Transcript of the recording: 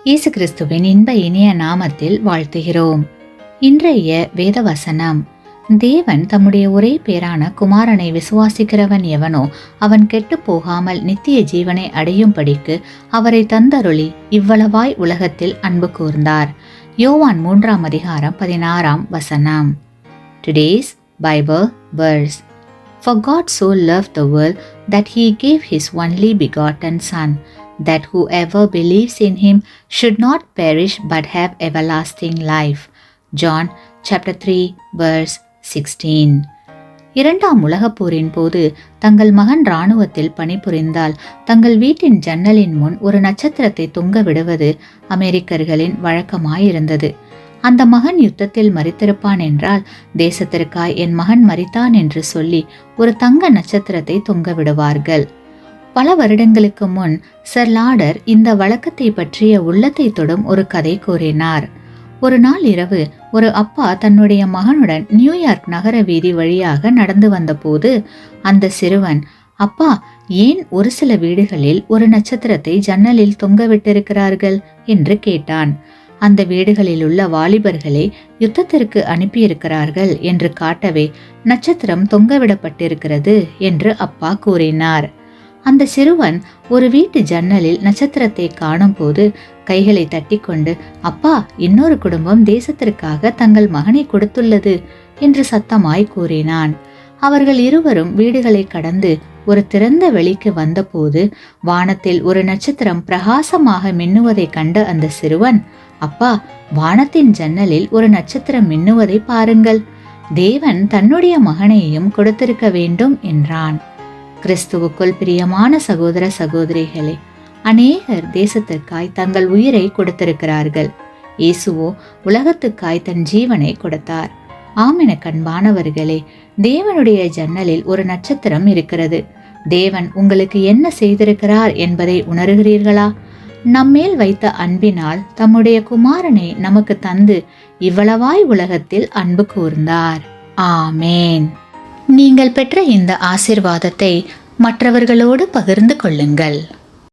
இயேசு கிறிஸ்துவின் இன்ப இனிய நாமத்தில் வாழ்த்துகிறோம். இன்றைய வேத வசனம்: தேவன் தம்முடைய ஒரே பேரான குமாரனை விசுவாசிக்கிறவன் எவனோ அவன் கெட்டு போகாமல் நித்திய ஜீவனை அடையும்படிக்கு அவரை தந்தருளி இவ்வளவாய் உலகத்தில் அன்பு கூர்ந்தார். யோவான் 3:16. Today's Bible verse: For God so loved the world that he gave his only begotten Son, that whoever believes in him should not perish but have everlasting life. John chapter 3 verse 16. இரண்டாம் உலகப் போரின் போது தங்கள் மகன் இராணுவத்தில் பணிபுரிந்தால் தங்கள் வீட்டின் ஜன்னலின் முன் ஒரு நட்சத்திரத்தை தொங்க விடுவது அமெரிக்கர்களின் வழக்கமாயிருந்தது. அந்த மகன் யுத்தத்தில் மரித்திருப்பான் என்றால், தேசத்திற்காய் என் மகன் மரித்தான் என்று சொல்லி ஒரு தங்க நட்சத்திரத்தை தொங்க விடுவார்கள். பல வருடங்களுக்கு முன் சர் லாடர் இந்த வழக்கத்தை பற்றிய உள்ளத்தை தொடும் ஒரு கதை கூறினார். ஒரு நாள் இரவு ஒரு அப்பா தன்னுடைய மகனுடன் நியூயார்க் நகர வீதி வழியாக நடந்து வந்தபோது அந்த சிறுவன், அப்பா, ஏன் ஒரு சில வீடுகளில் ஒரு நட்சத்திரத்தை ஜன்னலில் தொங்க விட்டிருக்கிறார்கள் என்று கேட்டான். அந்த வீடுகளில் உள்ள வாலிபர்களை யுத்தத்திற்கு அனுப்பியிருக்கிறார்கள் என்று காட்டவே நட்சத்திரம் தொங்கவிடப்பட்டிருக்கிறது என்று அப்பா கூறினார். அந்த சிறுவன் ஒரு வீட்டு ஜன்னலில் நட்சத்திரத்தை காணும் போது கைகளை தட்டி கொண்டு, அப்பா, இன்னொரு குடும்பம் தேசத்திற்காக தங்கள் மகனை கொடுத்துள்ளது என்று சத்தமாய் கூறினான். அவர்கள் இருவரும் வீடுகளை கடந்து ஒரு திறந்த வெளிக்கு வந்தபோது வானத்தில் ஒரு நட்சத்திரம் பிரகாசமாக மின்னுவதை கண்ட அந்த சிறுவன், அப்பா, வானத்தின் ஜன்னலில் ஒரு நட்சத்திரம் மின்னுவதை பாருங்கள், தேவன் தன்னுடைய மகனையும் கொடுத்திருக்க வேண்டும் என்றான். கிறிஸ்துவுக்குள் பிரியமான சகோதர சகோதரிகளே, அநேகர் தேசத்திற்காய் தங்கள் உயிரை கொடுத்திருக்கிறார்கள். இயேசுவோ உலகத்துக்காய் தன் ஜீவனை கொடுத்தார். ஆமென கண்பானவர்களே, தேவனுடைய ஜன்னலில் ஒரு நட்சத்திரம் இருக்கிறது. தேவன் உங்களுக்கு என்ன செய்திருக்கிறார் என்பதை உணர்கிறீர்களா? நம்மேல் வைத்த அன்பினால் தம்முடைய குமாரனை நமக்கு தந்து இவ்வளவாய் உலகத்தில் அன்பு கூர்ந்தார். ஆமேன். நீங்கள் பெற்ற இந்த ஆசீர்வாதத்தை மற்றவர்களோடு பகிர்ந்து கொள்ளுங்கள்.